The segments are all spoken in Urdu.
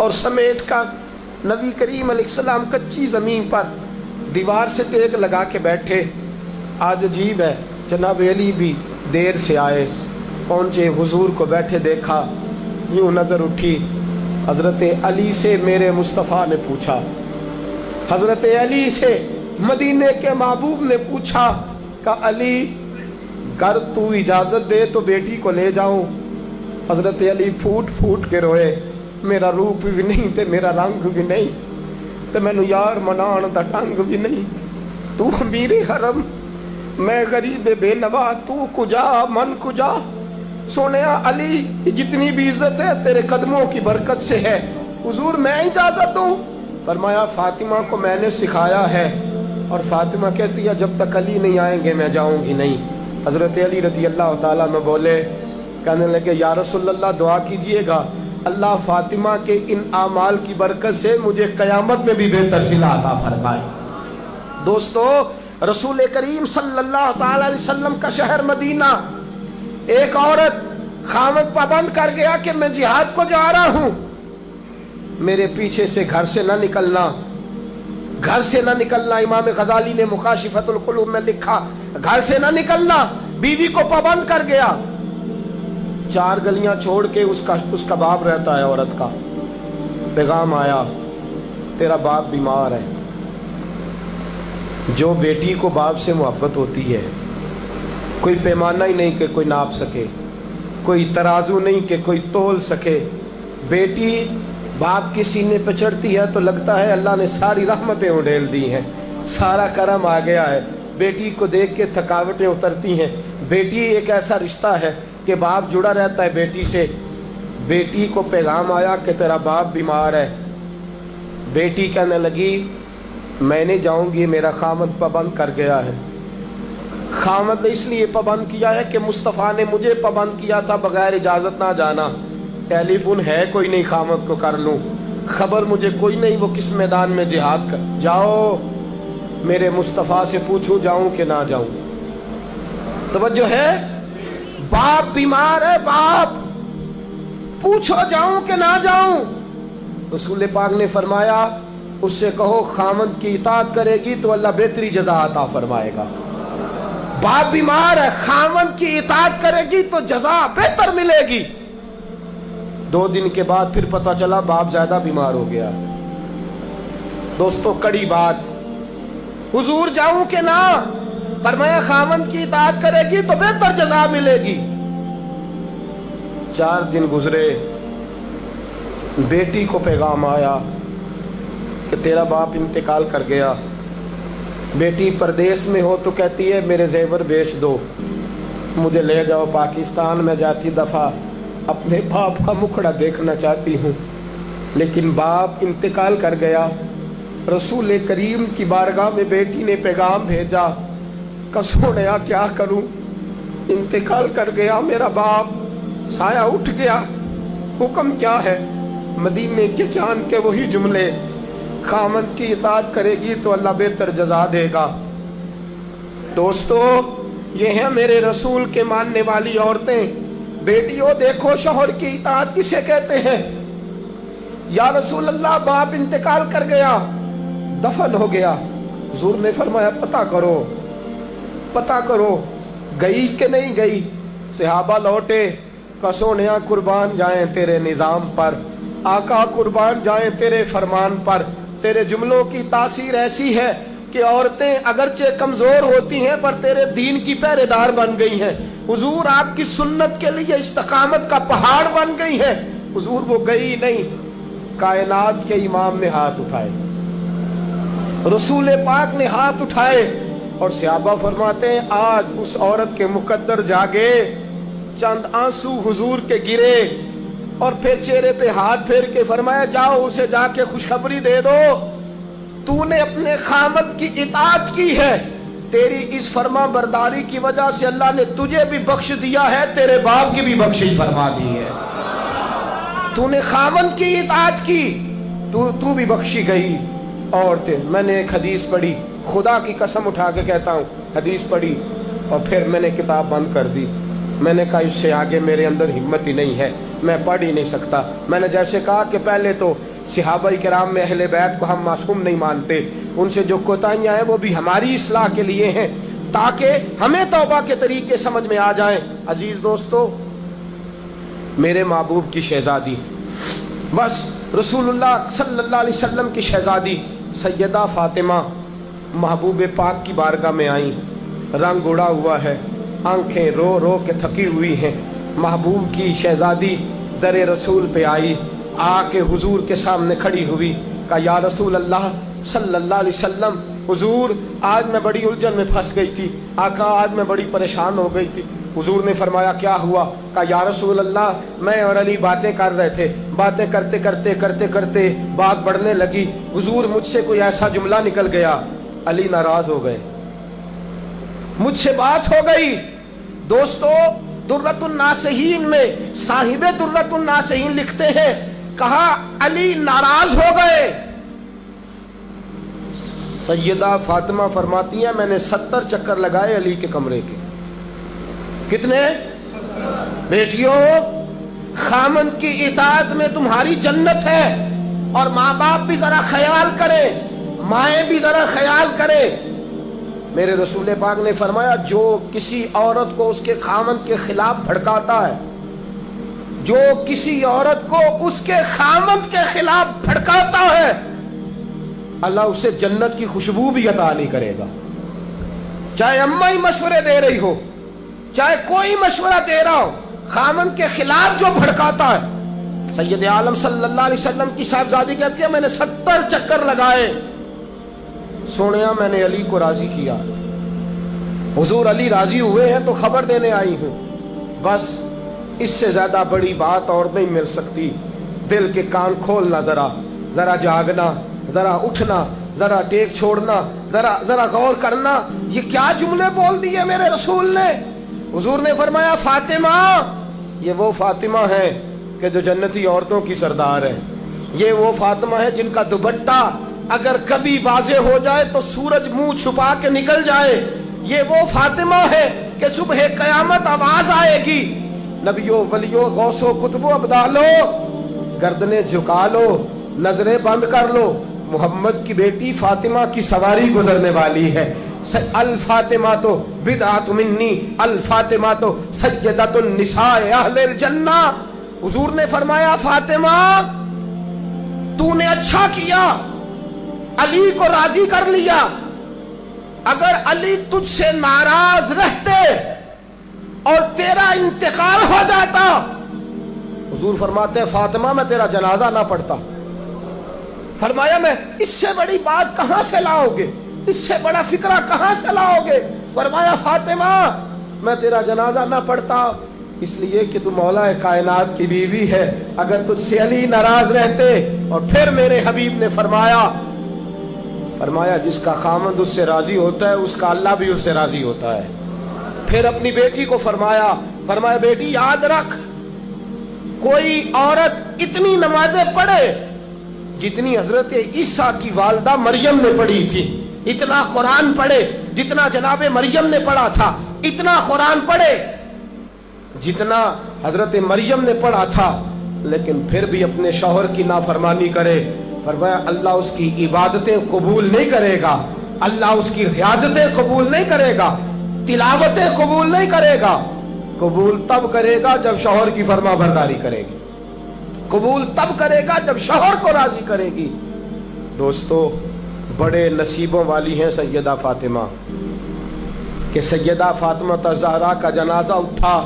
اور سمیٹ کر نبی کریم علیہ السلام کچی زمین پر دیوار سے ٹیک لگا کے بیٹھے. آج عجیب ہے، جناب علی بھی دیر سے آئے، پہنچے، حضور کو بیٹھے دیکھا، یوں نظر اٹھی. حضرت علی سے میرے مصطفیٰ نے پوچھا، حضرت علی سے مدینے کے محبوب نے پوچھا کہ علی گر تو اجازت دے تو بیٹی کو لے جاؤں. حضرت علی پھوٹ پھوٹ کے روئے، میرا روپ بھی نہیں تے میرا رنگ بھی نہیں تے مینوں یار منان دا ٹنگ بھی نہیں. تو امیر حرم، میں غریب بے نوا، تو کجا من کجا. سونیا علی جتنی بھی عزت ہے تیرے قدموں کی برکت سے ہے. حضور میں اجازت دوں؟ فرمایا فاطمہ کو میں نے سکھایا ہے، اور فاطمہ کہتی ہے جب تک علی نہیں آئیں گے میں جاؤں گی نہیں. حضرت علی رضی اللہ تعالیٰ عنہ بولے، کہنے لگے یا رسول اللہ دعا کیجئے گا اللہ فاطمہ کے ان اعمال کی برکت سے مجھے قیامت میں بھی بہتر صلہ عطا فرمائے. دوستو، رسول کریم صلی اللہ تعالی علیہ وسلم کا شہر مدینہ، ایک عورت خامد پابند کر گیا کہ میں جہاد کو جا رہا ہوں، میرے پیچھے سے گھر سے نہ نکلنا، گھر سے نہ نکلنا. امام غزالی نے مکاشفۃ القلوب میں لکھا گھر سے نہ نکلنا. بیوی کو پابند کر گیا. 4 گلیاں چھوڑ کے اس کا باپ رہتا ہے عورت کا. پیغام آیا تیرا باپ بیمار ہے. جو بیٹی کو باپ سے محبت ہوتی ہے کوئی پیمانہ ہی نہیں کہ کوئی ناپ سکے، کوئی ترازو نہیں کہ کوئی تول سکے. بیٹی باپ کے سینے پہ چڑھتی ہے تو لگتا ہے اللہ نے ساری رحمتیں اڈیل دی ہیں، سارا کرم آ گیا ہے. بیٹی کو دیکھ کے تھکاوٹیں اترتی ہیں. بیٹی ایک ایسا رشتہ ہے کہ باپ جڑا رہتا ہے بیٹی سے. بیٹی کو پیغام آیا کہ تیرا باپ بیمار ہے. بیٹی کہنے لگی میں نہیں جاؤں گی، میرا خامد پابند کر گیا ہے. خامد نے اس لیے پابند کیا ہے کہ مصطفیٰ نے مجھے پابند کیا تھا بغیر اجازت نہ جانا. ٹیلی فون ہے کوئی نہیں خامد کو کر لوں، خبر مجھے کوئی نہیں وہ کس میدان میں جہاد کر. جاؤ میرے مصطفیٰ سے پوچھو جاؤں کہ نہ جاؤں. توجہ ہے، باپ بیمار ہے، باپ پوچھو جاؤں کہ نہ جاؤں. رسول پاک نے فرمایا اس سے کہو خامد کی اطاعت کرے گی تو اللہ بہتری جزا عطا فرمائے گا. باپ بیمار ہے، خامد کی اطاعت کرے گی تو جزا بہتر ملے گی. 2 دن کے بعد پھر پتہ چلا باپ زیادہ بیمار ہو گیا. دوستو کڑی بات، حضور جاؤں کہ نہ؟ فرمایا خامد کی اطاعت کرے گی تو بہتر جزا ملے گی. 4 دن گزرے، بیٹی کو پیغام آیا کہ تیرا باپ انتقال کر گیا. بیٹی پردیس میں ہو تو کہتی ہے میرے زیور بیچ دو، مجھے لے جاؤ پاکستان میں جاتی دفعہ اپنے باپ کا مکھڑا دیکھنا چاہتی ہوں. لیکن باپ انتقال کر گیا. رسول کریم کی بارگاہ میں بیٹی نے پیغام بھیجا کہ سونیا کیا کروں، انتقال کر گیا میرا باپ، سایہ اٹھ گیا، حکم کیا ہے؟ مدینے کے چاند کے وہی جملے، خامد کی اطاعت کرے گی تو اللہ بہتر جزا دے گا. دوستو یہ ہیں میرے رسول کے ماننے والی عورتیں. بیٹیوں دیکھو شوہر کی اطاعت کسے کہتے ہیں. یا رسول اللہ باپ انتقال کر گیا، دفن ہو گیا. حضور نے فرمایا پتہ کرو گئی کہ نہیں گئی. صحابہ لوٹے کہ سونیا قربان جائیں تیرے نظام پر، آقا قربان جائیں تیرے فرمان پر. تیرے جملوں کی تاثیر ایسی ہے کہ عورتیں اگرچہ کمزور ہوتی ہیں پر تیرے دین کی پہرے دار بن گئی ہیں. حضور آپ کی سنت کے لیے استقامت کا پہاڑ بن گئی ہیں. حضور وہ گئی نہیں. کائنات کے امام نے ہاتھ اٹھائے، رسول پاک نے ہاتھ اٹھائے، اور صحابہ فرماتے ہیں آج اس عورت کے مقدر جاگے. چند آنسو حضور کے گرے اور پھر چہرے پہ ہاتھ پھیر کے فرمایا جاؤ اسے جا کے خوشخبری دے دو، تو نے اپنے خامد کی اطاعت کی ہے، تیری اس فرما برداری کی وجہ سے اللہ نے تجھے بھی بخش دیا ہے، تیرے باپ کی بھی بخشش فرما دی ہے. تو نے خامد کی اطاعت کی تو بھی بخشی گئی. عورتیں، میں نے ایک حدیث پڑھی، خدا کی قسم اٹھا کے کہتا ہوں، حدیث پڑھی اور پھر میں نے کتاب بند کر دی. میں نے کہا اس سے آگے میرے اندر ہمت ہی نہیں ہے، میں پڑھ ہی نہیں سکتا. میں نے جیسے کہا کہ پہلے تو صحابہ کرام میں اہل بیت کو ہم معصوم نہیں مانتے، ان سے جو کوتاہیاں ہیں وہ بھی ہماری اصلاح کے لیے ہیں تاکہ ہمیں توبہ کے طریقے سمجھ میں آ جائیں۔ عزیز دوستو، میرے محبوب کی شہزادی، بس رسول اللہ صلی اللہ علیہ وسلم کی شہزادی سیدہ فاطمہ محبوب پاک کی بارگاہ میں آئیں، رنگ اڑا ہوا ہے، آنکھیں رو رو کے تھکی ہوئی ہیں۔ محبوب کی شہزادی در رسول پہ آئی، آ کے حضور کے سامنے کھڑی ہوئی، کہا یا رسول اللہ صلی اللہ علیہ وسلم، حضور آج میں بڑی الجھن میں پھنس گئی تھی، آقا آج میں بڑی پریشان ہو گئی تھی۔ حضور نے فرمایا کیا ہوا؟ کہا یا رسول اللہ میں اور علی باتیں کر رہے تھے، باتیں کرتے کرتے کرتے کرتے بات بڑھنے لگی، حضور مجھ سے کوئی ایسا جملہ نکل گیا، علی ناراض ہو گئے، مجھ سے بات ہو گئی۔ دوستو درۃ الناصحین میں صاحب درۃ الناصحین لکھتے ہیں، کہا علی ناراض ہو گئے۔ سیدہ فاطمہ فرماتی ہیں میں نے 70 چکر لگائے علی کے کمرے کے۔ کتنے؟ بیٹیوں، خامند کی اطاعت میں تمہاری جنت ہے، اور ماں باپ بھی ذرا خیال کریں، مائیں بھی ذرا خیال کریں۔ میرے رسول پاک نے فرمایا جو کسی عورت کو اس کے خامند کے خلاف بھڑکاتا ہے، جو کسی عورت کو اس کے خامند کے خلاف بھڑکاتا ہے، اللہ اسے جنت کی خوشبو بھی عطا نہیں کرے گا۔ چاہے اماں ہی مشورے دے رہی ہو، چاہے کوئی مشورہ دے رہا ہو، خامند کے خلاف جو بھڑکاتا ہے۔ سید عالم صلی اللہ علیہ وسلم کی صاحبزادی کہتی ہے میں نے 70 چکر لگائے، سونیا میں نے علی کو راضی کیا۔ حضور علی راضی ہوئے ہیں تو خبر دینے آئی ہوں، بس اس سے زیادہ بڑی بات اور نہیں مل سکتی۔ دل کے کان کھولنا، ذرا جاگنا، ذرا اٹھنا، ذرا ٹیک چھوڑنا، ذرا غور کرنا، یہ کیا جملے بول دیے میرے رسول نے۔ حضور نے فرمایا فاطمہ، یہ وہ فاطمہ ہے کہ جو جنتی عورتوں کی سردار ہے، یہ وہ فاطمہ ہے جن کا دوپٹہ اگر کبھی واضح ہو جائے تو سورج منہ چھپا کے نکل جائے، یہ وہ فاطمہ ہے کہ صبح قیامت آواز آئے گی نبیوں ولیوں غوثوں کتبوں ابدالو گردنیں جھکا لو، نظریں بند کر لو، محمد کی بیٹی فاطمہ کی سواری گزرنے والی ہے۔ الفاطمہ تو بدعت منی، الفاطمہ تو سیدۃ النساء اہل الجنہ۔ حضور نے فرمایا فاطمہ تو نے اچھا کیا، علی کو راضی کر لیا، اگر علی تجھ سے ناراض رہتے اور تیرا انتقال ہو جاتا، حضور فرماتے ہیں فاطمہ میں تیرا جنازہ نہ پڑھتا۔ فرمایا میں اس سے بڑی بات کہاں سے لاؤ گے، اس سے بڑا فکرہ کہاں سے لاؤ گے؟ فرمایا فاطمہ میں تیرا جنازہ نہ پڑھتا اس لیے کہ تو مولا کائنات کی بیوی ہے، اگر تجھ سے علی ناراض رہتے۔ اور پھر میرے حبیب نے فرمایا جس کا خامند اس سے راضی ہوتا ہے اس کا اللہ بھی اس سے راضی ہوتا ہے۔ پھر اپنی بیٹی کو فرمایا بیٹی یاد رکھ، کوئی عورت اتنی نمازیں پڑھے جتنی حضرت عیسیٰ کی والدہ مریم نے پڑھی تھی، اتنا قرآن پڑھے جتنا جناب مریم نے پڑھا تھا، اتنا قرآن پڑھے جتنا حضرت مریم نے پڑھا تھا، لیکن پھر بھی اپنے شوہر کی نافرمانی کرے، فرمایا اللہ اس کی عبادتیں قبول نہیں کرے گا، اللہ اس کی ریاضتیں قبول نہیں کرے گا، تلاوتیں قبول نہیں کرے گا۔ قبول تب کرے گا جب شوہر کی فرما برداری کرے گی، قبول تب کرے گا جب شوہر کو راضی کرے گی۔ دوستو بڑے نصیبوں والی ہیں سیدہ فاطمہ کہ سیدہ فاطمہ الزہرا کا جنازہ اٹھا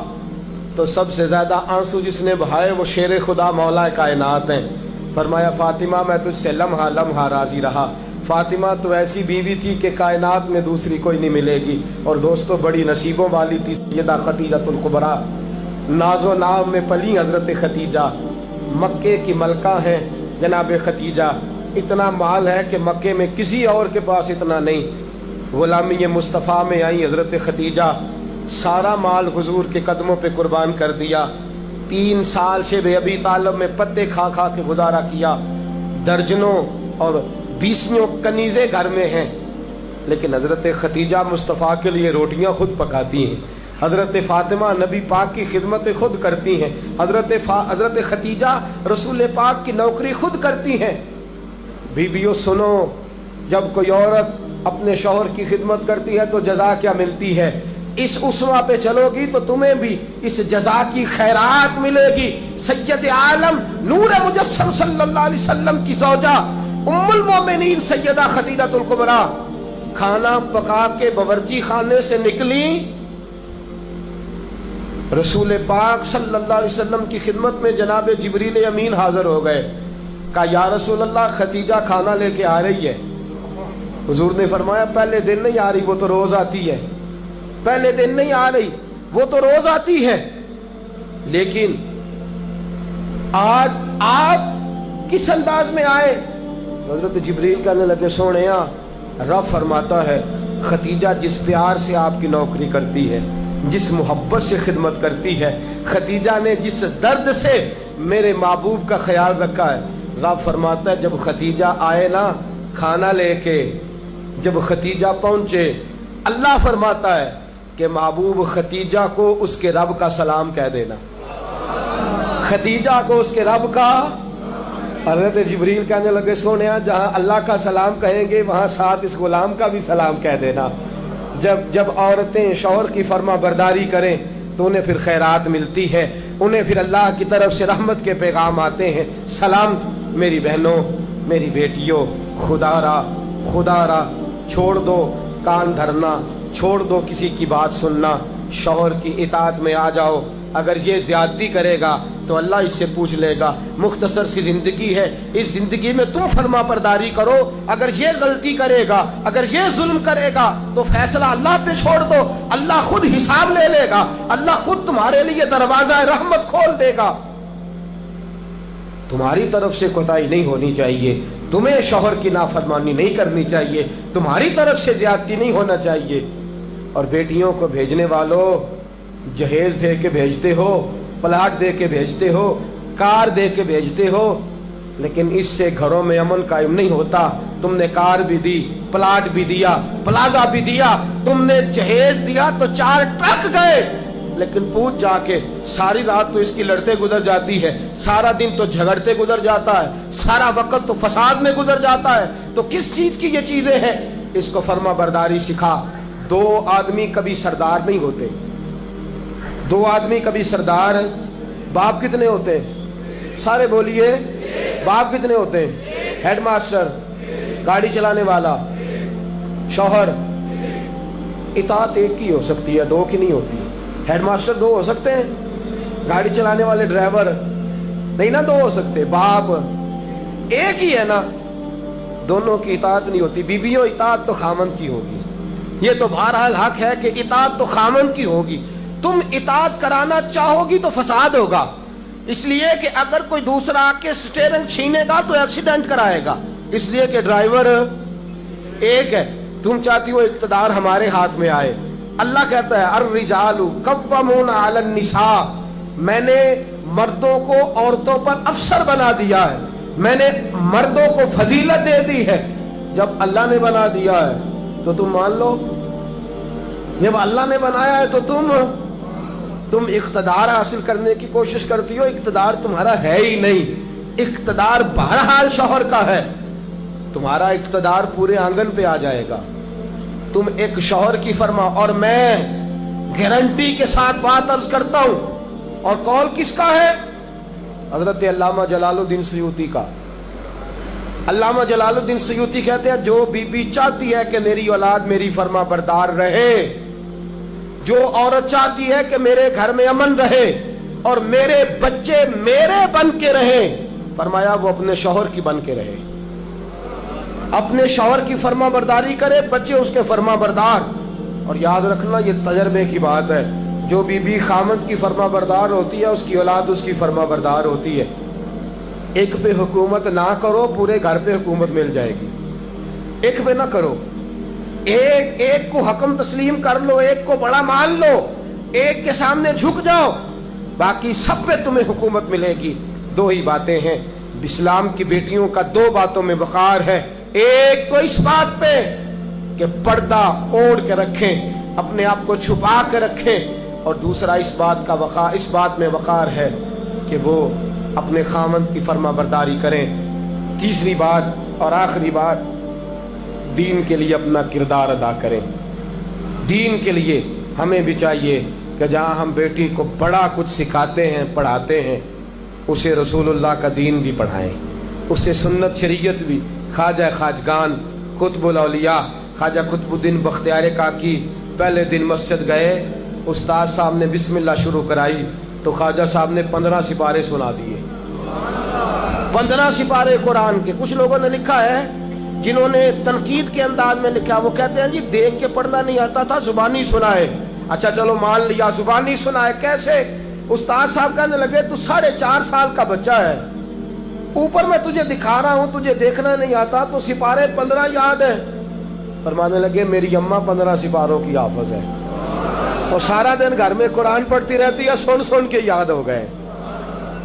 تو سب سے زیادہ آنسو جس نے بہائے وہ شیر خدا مولا کائنات ہیں۔ فرمایا فاطمہ میں تجھ سے لمحہ لمحہ راضی رہا، فاطمہ تو ایسی بیوی تھی کہ کائنات میں دوسری کوئی نہیں ملے گی۔ اور دوستو بڑی نصیبوں والی تھی سیدہ خدیجہ الکبریٰ، ناز و نام میں پلی حضرت خدیجہ، مکے کی ملکہ ہیں جناب خدیجہ، اتنا مال ہے کہ مکے میں کسی اور کے پاس اتنا نہیں۔ غلامی مصطفیٰ میں آئی حضرت خدیجہ، سارا مال حضور کے قدموں پہ قربان کر دیا، 3 سال شیب ابی طالب میں پتے کھا کھا کے گزارا کیا، درجنوں اور 20 کنیزیں گھر میں ہیں، لیکن حضرت خدیجہ مصطفیٰ کے لیے روٹیاں خود پکاتی ہیں۔ حضرت فاطمہ نبی پاک کی خدمت خود کرتی ہیں، حضرت خدیجہ رسول پاک کی نوکری خود کرتی ہیں۔ بیویوں سنو، جب کوئی عورت اپنے شوہر کی خدمت کرتی ہے تو جزا کیا ملتی ہے؟ اس اسوہ پہ چلو گی تو تمہیں بھی اس جزا کی خیرات ملے گی۔ سید عالم نور مجسم صلی اللہ علیہ وسلم کی زوجہ ام المومنین سیدہ خدیجہ الکبریٰ کھانا پکا کے باورچی خانے سے نکلی، رسول پاک صلی اللہ علیہ وسلم کی خدمت میں جناب جبریل امین حاضر ہو گئے۔ کہا یا رسول اللہ خدیجہ کھانا لے کے آ رہی ہے۔ حضور نے فرمایا پہلے دن نہیں آ رہی، وہ تو روز آتی ہے۔ پہلے دن نہیں آ رہی، وہ تو روز آتی ہے، لیکن آج آپ کس انداز میں آئے؟ حضرت جبریل کہنے لگے سونیا، رب فرماتا ہے خدیجہ جس پیار سے آپ کی نوکری کرتی ہے، جس محبت سے خدمت کرتی ہے، خدیجہ نے جس درد سے میرے محبوب کا خیال رکھا ہے، رب فرماتا ہے جب خدیجہ آئے نا کھانا لے کے، جب خدیجہ پہنچے، اللہ فرماتا ہے کہ محبوب خدیجہ کو اس کے رب کا سلام کہہ دینا، خدیجہ کو اس کے رب کا۔ حضرت جبریل کہنے لگے سونیا جہاں اللہ کا سلام کہیں گے وہاں ساتھ اس غلام کا بھی سلام کہہ دینا۔ جب عورتیں شوہر کی فرما برداری کریں تو انہیں پھر خیرات ملتی ہے، انہیں پھر اللہ کی طرف سے رحمت کے پیغام آتے ہیں۔ سلام میری بہنوں، میری بیٹیوں، خدا را چھوڑ دو کان دھرنا، چھوڑ دو کسی کی بات سننا، شوہر کی اطاعت میں آ جاؤ۔ اگر یہ زیادتی کرے گا تو اللہ اس سے پوچھ لے گا۔ مختصر سی زندگی ہے، اس زندگی میں تم فرما برداری کرو۔ اگر یہ غلطی کرے گا، اگر یہ ظلم کرے گا تو فیصلہ اللہ پہ چھوڑ دو، اللہ خود حساب لے لے گا، اللہ خود تمہارے لیے دروازہ رحمت کھول دے گا۔ تمہاری طرف سے کوتاہی نہیں ہونی چاہیے، تمہیں شوہر کی نافرمانی نہیں کرنی چاہیے، تمہاری طرف سے زیادتی نہیں ہونا چاہیے۔ اور بیٹیوں کو بھیجنے والوں، جہیز دے کے بھیجتے ہو، پلاٹ دے کے بھیجتے ہو، کار دے کے بھیجتے ہو، لیکن اس سے گھروں میں امن قائم نہیں ہوتا۔ تم نے کار بھی دی، پلاٹ بھی دیا، پلازا بھی دیا، تم نے جہیز دیا تو 4 ٹرک گئے، لیکن پوچھ جا کے ساری رات تو اس کی لڑتے گزر جاتی ہے، سارا دن تو جھگڑتے گزر جاتا ہے، سارا وقت تو فساد میں گزر جاتا ہے، تو کس چیز کی یہ چیزیں ہیں؟ اس کو فرما برداری سکھا۔ 2 آدمی کبھی سردار نہیں ہوتے، 2 آدمی کبھی سردار ہیں۔ باپ کتنے ہوتے ہیں؟ سارے بولیے، باپ کتنے ہوتے ہیں؟ ہیڈ ماسٹر، گاڑی چلانے والا، شوہر۔ اطاعت ایک کی ہو سکتی ہے، 2 کی نہیں ہوتی۔ ہیڈ ماسٹر 2 ہو سکتے ہیں، گاڑی چلانے والے ڈرائیور نہیں نا 2 ہو سکتے۔ باپ ایک ہی ہے نا، دونوں کی اطاعت نہیں ہوتی۔ بیویوں اطاعت تو خامند کی ہوگی، یہ تو بہرحال حق ہے کہ اطاعت تو خامند کی ہوگی۔ تم اطاعت کرانا چاہو گی تو فساد ہوگا، اس لیے کہ اگر کوئی دوسرا آ کے سٹیئرنگ چھینے گا تو ایکسیڈنٹ کرائے گا، اس لیے کہ ڈرائیور ایک ہے۔ تم چاہتی ہو اقتدار ہمارے ہاتھ میں آئے۔ اللہ کہتا ہے الرجال قوامون علی النساء، میں نے مردوں کو عورتوں پر افسر بنا دیا ہے، میں نے مردوں کو فضیلت دے دی ہے۔ جب اللہ نے بنا دیا ہے تو تم مان لو، جب اللہ نے بنایا ہے تو تم اقتدار حاصل کرنے کی کوشش کرتی ہو، اقتدار تمہارا ہے ہی نہیں، اقتدار بہرحال شوہر کا ہے۔ تمہارا اقتدار پورے آنگن پہ آ جائے گا۔ تم ایک شوہر کی فرما، اور میں گارنٹی کے ساتھ بات عرض کرتا ہوں، اور قول کس کا ہے؟ حضرت علامہ جلال الدین سیوطی کا۔ علامہ جلال الدین سیوطی کہتے ہیں جو بی چاہتی ہے کہ میری اولاد میری فرما بردار رہے، جو عورت چاہتی ہے کہ میرے گھر میں امن رہے اور میرے بچے میرے بن کے رہیں، فرمایا وہ اپنے شوہر کی بن کے رہے، اپنے شوہر کی فرما برداری کرے، بچے اس کے فرما بردار۔ اور یاد رکھنا یہ تجربے کی بات ہے، جو بی خامد کی فرما بردار ہوتی ہے اس کی اولاد اس کی فرما بردار ہوتی ہے۔ ایک پہ حکومت نہ کرو، پورے گھر پہ حکومت مل جائے گی۔ ایک پہ نہ کرو، ایک کو حکم تسلیم کر لو، ایک کو بڑا مان لو، ایک کے سامنے جھک جاؤ، باقی سب پہ تمہیں حکومت ملے گی۔ 2 ہی باتیں ہیں اسلام کی بیٹیوں کا، 2 باتوں میں وقار ہے۔ ایک تو اس بات پہ کہ پردہ اوڑھ کے رکھیں، اپنے آپ کو چھپا کے رکھیں، اور دوسرا اس بات میں وقار ہے کہ وہ اپنے خاوند کی فرما برداری کریں. تیسری بات اور آخری بات، دین کے لیے اپنا کردار ادا کریں. دین کے لیے ہمیں بھی چاہیے کہ جہاں ہم بیٹی کو بڑا کچھ سکھاتے ہیں پڑھاتے ہیں، اسے رسول اللہ کا دین بھی پڑھائیں، اسے سنت شریعت بھی. خواجہ خواجگان قطب الاولیاء خواجہ قطب الدین بختیار کاکی پہلے دن مسجد گئے، استاد صاحب نے بسم اللہ شروع کرائی تو خواجہ صاحب نے 15 سپارے سنا دیے. 15 سپارے قرآن کے. کچھ لوگوں نے لکھا ہے جنہوں نے تنقید کے انداز میں لکھا، وہ کہتے ہیں جی دیکھ کے پڑھنا نہیں آتا تھا، زبانی سنائے. اچھا چلو مان لیا زبانی سنائے. کیسے؟ استاد صاحب کہنے لگے تو 4.5 سال کا بچہ ہے، اوپر میں تجھے دکھا رہا ہوں، تجھے دیکھنا نہیں آتا تو سپارے 15 یاد ہیں. فرمانے لگے میری اماں 15 سپاروں کی حافظ ہے اور سارا دن گھر میں قرآن پڑھتی رہتی ہے، سن کے یاد ہو گئے.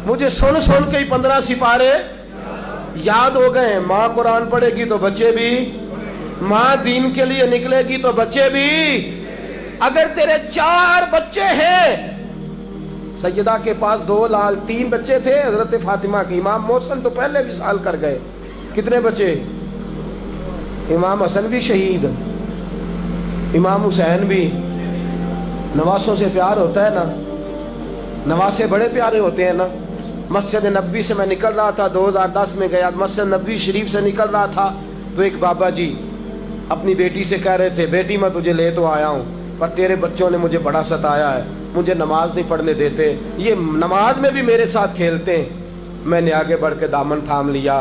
مجھے سن کے ہی 15 سپارے یاد ہو گئے. ماں قرآن پڑھے گی تو بچے بھی، ماں دین کے لیے نکلے گی تو بچے بھی. اگر تیرے 4 بچے ہیں، سیدہ کے پاس 2 لال 3 بچے تھے حضرت فاطمہ کے. امام محسن تو پہلے وصال کر گئے. کتنے بچے؟ امام حسن بھی شہید، امام حسین بھی. نواسوں سے پیار ہوتا ہے نا، نواسے بڑے پیارے ہوتے ہیں نا. مسجد نبوی سے میں نکل رہا تھا، 2010 میں گیا، مسجد نبوی شریف سے نکل رہا تھا تو ایک بابا جی اپنی بیٹی سے کہہ رہے تھے بیٹی میں تجھے لے تو آیا ہوں پر تیرے بچوں نے مجھے بڑا ستایا ہے، مجھے نماز نہیں پڑھنے دیتے، یہ نماز میں بھی میرے ساتھ کھیلتے ہیں. میں نے آگے بڑھ کے دامن تھام لیا.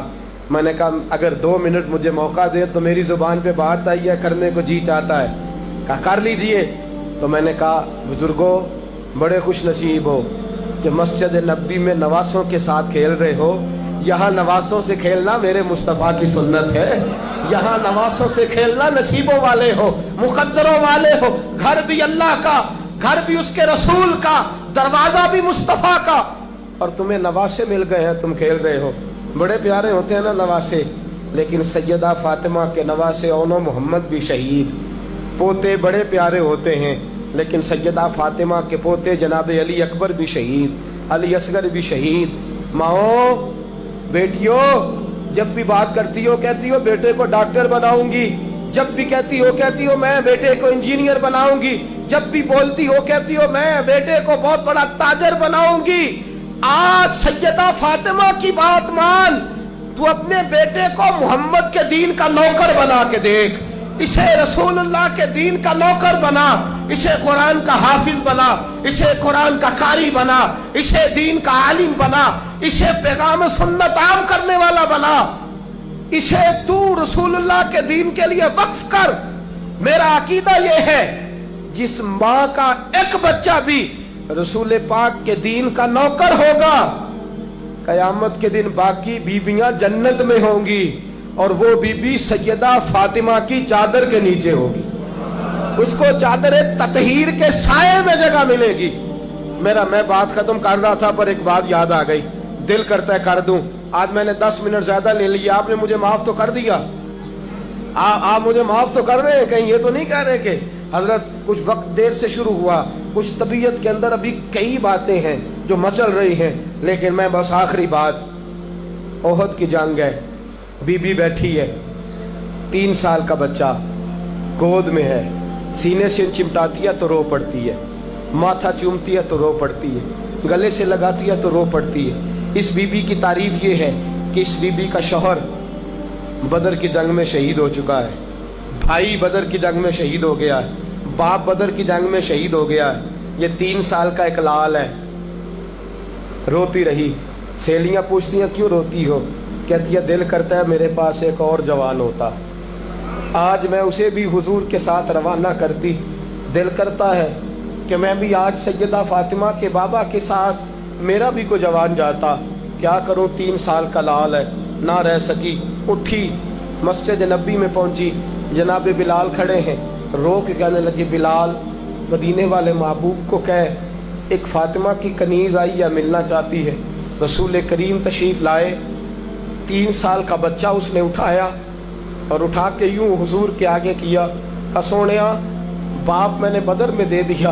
میں نے کہا اگر 2 منٹ مجھے موقع دے تو میری زبان پہ بات آئی ہے، کرنے کو جی چاہتا ہے. کہا کر لیجئے. تو میں نے کہا بزرگوں بڑے خوش نصیب ہو کہ مسجد نبوی میں نواسوں کے ساتھ کھیل رہے ہو. یہاں نواسوں سے کھیلنا میرے مصطفیٰ کی سنت ہے. یہاں نواسوں سے کھیلنا نصیبوں والے ہو، مقدروں والے ہو. گھر بھی اللہ کا، گھر بھی اس کے رسول کا، دروازہ بھی مصطفیٰ کا، اور تمہیں نواسے مل گئے ہیں، تم کھیل رہے ہو. بڑے پیارے ہوتے ہیں نا نواسے. لیکن سیدہ فاطمہ کے نواسے اونو محمد بھی شہید. پوتے بڑے پیارے ہوتے ہیں لیکن سیدہ فاطمہ کے پوتے جناب علی اکبر بھی شہید، علی اصغر بھی شہید. ماؤں بیٹیوں جب بھی بات کرتی ہو کہتی ہو بیٹے کو ڈاکٹر بناؤں گی، جب بھی کہتی ہو میں بیٹے کو انجینئر بناؤں گی، جب بھی بولتی ہو کہتی ہو میں بیٹے کو بہت بڑا تاجر بناؤں گی. آج سیدہ فاطمہ کی بات مان، تو اپنے بیٹے کو محمد کے دین کا نوکر بنا کے دیکھ، اسے رسول اللہ کے دین کا نوکر بنا، اسے قرآن کا حافظ بنا، اسے قرآن کا قاری بنا، اسے دین کا عالم بنا، اسے پیغام سنت عام کرنے والا بنا، اسے تو رسول اللہ کے دین کے لیے وقف کر. میرا عقیدہ یہ ہے جس ماں کا ایک بچہ بھی رسول پاک کے دین کا نوکر ہوگا، قیامت کے دن باقی بیویاں جنت میں ہوں گی اور وہ بی بی سیدہ فاطمہ کی چادر کے نیچے ہوگی. اس کو چادر تطہیر کے سائے میں جگہ ملے گی. میں بات ختم کر رہا تھا پر ایک بات یاد آ گئی، دل کرتا ہے کر دوں. آج میں نے 10 منٹ زیادہ لے لیا، آپ نے مجھے معاف تو کر دیا، آپ مجھے معاف تو کر رہے ہیں، کہیں یہ تو نہیں کہہ رہے کہ حضرت کچھ وقت دیر سے شروع ہوا، کچھ طبیعت کے اندر ابھی کئی باتیں ہیں جو مچل رہی ہیں. لیکن میں بس آخری بات، احد کی جنگ ہے، بی بی بیٹھی ہے، 3 سال کا بچہ گود میں ہے، سینے سے چمٹاتی ہے تو رو پڑتی ہے، ماتھا چومتی ہے تو رو پڑتی ہے، گلے سے لگاتی ہے تو رو پڑتی ہے. اس بی بی کی تعریف یہ ہے کہ اس بی بی کا شوہر بدر کی جنگ میں شہید ہو چکا ہے، بھائی بدر کی جنگ میں شہید ہو گیا ہے، باپ بدر کی جنگ میں شہید ہو گیا ہے. یہ 3 سال کا ایک لال ہے. روتی رہی. سہیلیاں پوچھتی ہیں کیوں روتی ہو؟ کہتی ہے دل کرتا ہے میرے پاس ایک اور جوان ہوتا، آج میں اسے بھی حضور کے ساتھ روانہ کرتی. دل کرتا ہے کہ میں بھی آج سیدہ فاطمہ کے بابا کے ساتھ میرا بھی کوئی جوان جاتا. کیا کروں، 3 سال کا لال ہے. نہ رہ سکی، اٹھی مسجد نبی میں پہنچی، جناب بلال کھڑے ہیں، رو کے کہنے لگی بلال مدینے والے محبوب کو کہے ایک فاطمہ کی کنیز آئی ہے ملنا چاہتی ہے. رسول کریم تشریف لائے. 3 سال کا بچہ اس نے اٹھایا اور اٹھا کے یوں حضور کے آگے کیا، سونیا باپ میں نے بدر میں دے دیا،